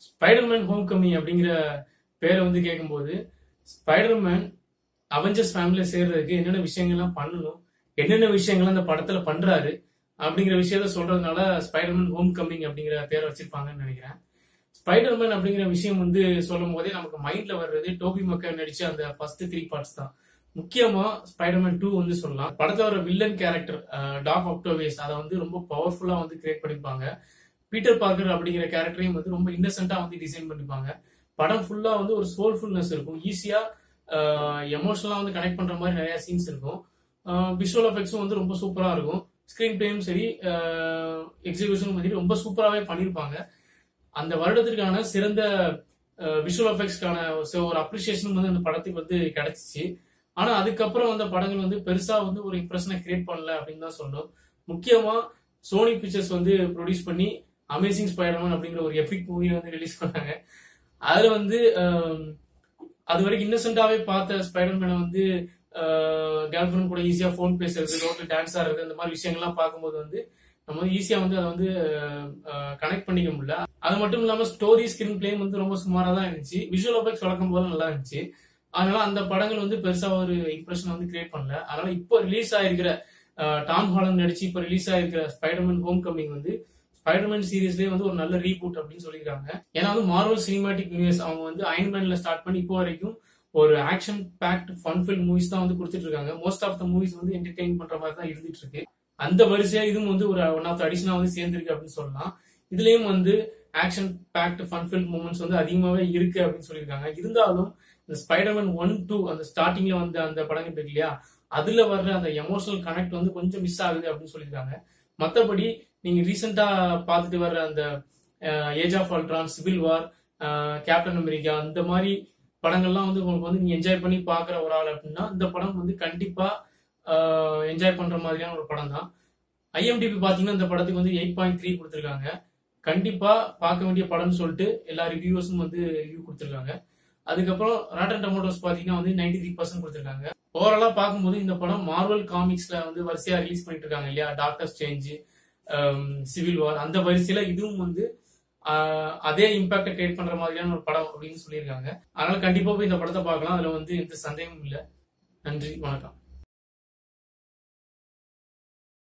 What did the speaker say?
Spiderman home coming அப்படிங்கிற பேரை வந்து கேட்கும்போது ஸ்பைடர்மேன் அவெஞ்சர்ஸ் ஃபேமிலியில சேர்றதுக்கு என்னென்ன விஷயங்கள்லாம் பண்ணணும், என்னென்ன விஷயங்கள் அந்த படத்துல பண்றாரு அப்படிங்கிற விஷயத்த சொல்றதுனால ஸ்பைடர்மேன் ஹோம் கமிங் அப்படிங்கிற பேரை வச்சிருப்பாங்கன்னு நினைக்கிறேன். ஸ்பைடர்மேன் அப்படிங்கிற விஷயம் வந்து சொல்லும் போதே நமக்கு மைண்ட்ல வர்றது டோபி மக்கர் நடிச்ச அந்த ஃபர்ஸ்ட் 3 பார்ட்ஸ் தான். முக்கியமா ஸ்பைடர்மேன் 2 வந்து சொல்லலாம். படத்துல வர வில்லன் கேரக்டர் டாக் ஆக்டோவியஸ் அதை வந்து ரொம்ப பவர்ஃபுல்லா வந்து கிரியேட் பண்ணிருப்பாங்க. பீட்டர் பார்க்கர் அப்படிங்கிற கேரக்டரையும் வந்து ரொம்ப இன்னசென்ட்டா வந்து டிசைன் பண்ணிருப்பாங்க. படம் ஃபுல்லா வந்து ஒரு சோல்ஃபுல்னஸ் இருக்கும். ஈஸியா எமோஷனலா வந்து கனெக்ட் பண்ற மாதிரி நிறைய சீன்ஸ் இருக்கும். விஷுவல் எஃபெக்ட்ஸும் வந்து ரொம்ப சூப்பரா இருக்கும். ஸ்கிரீன் பிளேயும் சரி, எக்ஸிகியூஷனும் சரி ரொம்ப சூப்பராகவே பண்ணியிருப்பாங்க. அந்த வருடத்திற்கான சிறந்த விஷுவல் எஃபெக்ட்ஸ்க்கான ஒரு அப்ரிசியேஷனும் வந்து அந்த படத்துக்கு வந்து கிடைச்சிச்சு. ஆனா அதுக்கப்புறம் அந்த படங்கள் வந்து பெருசா வந்து ஒரு இம்ப்ரெஷனை கிரியேட் பண்ணல அப்படின்னு தான் சொல்லணும். முக்கியமா சோனி பிக்சர்ஸ் வந்து ப்ரொடியூஸ் பண்ணி அமேசிங் ஸ்பைடர்மேன் அப்படிங்கிற ஒரு எபிக் மூவி வந்து ரிலீஸ் பண்ணாங்க. அதுல வந்து அது வரைக்கும் இன்னசென்ட்டாவே பார்த்த ஸ்பைடர்மேனை வந்து கேர்ள் ஃபிரெண்ட் கூட ஈஸியா போன் பேசுறது, ரோட்ல டான்ஸ் ஆடுறது, இந்த மாதிரி விஷயங்கள்லாம் பார்க்கும்போது வந்து நம்ம வந்து ஈஸியா வந்து அதை வந்து கனெக்ட் பண்ணிக்க முடியல. அது மட்டும் இல்லாம ஸ்டோரி ஸ்கிரீன் பிளேயும் வந்து ரொம்ப சுமாரா தான் இருந்துச்சு. விஷுவல் எஃபெக்ட்ஸ் வழக்கம் போல நல்லா இருந்துச்சு. அதனால அந்த படங்கள் வந்து பெருசா ஒரு இம்ப்ரெஷன் வந்து கிரியேட் பண்ணல. அதனால இப்போ ரிலீஸ் ஆயிருக்கிற டாம் ஹாலண்ட் நடிச்சு இப்போ ரிலீஸ் ஆயிருக்கிற ஸ்பைடர்மேன் ஹோம் கமிங் வந்து ஸ்பைடர்மேன் சீரீஸ்லேயே வந்து ஒரு நல்ல ரீபூட் அப்படின்னு சொல்லியிருக்காங்க. ஏன்னா வந்து மார்வல் சினிமாட்டிக் யூனிவர்ஸ் அவங்க வந்து அயன்மேன்ல ஸ்டார்ட் பண்ணி இப்போ வரைக்கும் ஒரு action fact fun fill movies தான் வந்து கொடுத்துட்டு இருக்காங்க. மோஸ்ட் ஆஃப் த மூவிஸ் வந்து என்டர்டெயின் பண்ற மாதிரி தான் இருந்துட்டு இருக்கு. அந்த வரிசையா இதுவும் வந்து ஒரு ஒன் ஆஃப் த அடிஷனா வந்து சேர்ந்திருக்கு அப்படின்னு சொல்லலாம். இதுலயும் வந்து action fact fun fill moments வந்து அதிகமாவே இருக்கு அப்படின்னு சொல்லியிருக்காங்க. இருந்தாலும் இந்த ஸ்பைடர்மேன் 1, 2 அந்த ஸ்டார்டிங்ல வந்து அந்த படங்கள் இருக்கு இல்லையா, அதுல வர்ற அந்த எமோஷனல் கனெக்ட் வந்து கொஞ்சம் மிஸ் ஆகுது அப்படின்னு சொல்லியிருக்காங்க. மற்றபடி நீங்க ரீசெண்டா பார்த்துட்டு வர்ற அந்த age of Ultron, civil war, captain America, அந்த மாதிரி படங்கள்லாம் வந்து உங்களுக்கு வந்து நீங்க என்ஜாய் பண்ணி பாக்குற ஒரு ஆள் அப்படின்னா இந்த படம் வந்து கண்டிப்பா என்ஜாய் பண்ற மாதிரியான ஒரு படம் தான். IMDb பாத்தீங்கன்னா இந்த படத்துக்கு வந்து 8.3 கொடுத்திருக்காங்க. கண்டிப்பா பார்க்க வேண்டிய படம்னு சொல்லிட்டு எல்லா ரிவ்யூவர்ஸும் வந்து ரிவ்யூ கொடுத்திருக்காங்க. அதுக்கப்புறம் ராட்டன் டொமேட்டோஸ் பாத்தீங்கன்னா வந்து 93% கொடுத்திருக்காங்க. ஓவராலா பார்க்கும்போது இந்த படம் மார்வல் காமிக்ஸ்ல வந்து வரிசையா ரிலீஸ் பண்ணிட்டு இருக்காங்க இல்லையா, டாக்டர் ஸ்ட்ரேஞ்ச், சிவில் வார், அந்த வரிசையில இதுவும் வந்து அதே இம்பாக்ட கிரியேட் பண்ற மாதிரியான ஒரு படம் அப்படின்னு சொல்லியிருக்காங்க. அதனால கண்டிப்பா போய் இந்த படத்தை பார்க்கலாம். அதுல வந்து எந்த சந்தேகமும் இல்லை. நன்றி, வணக்கம்.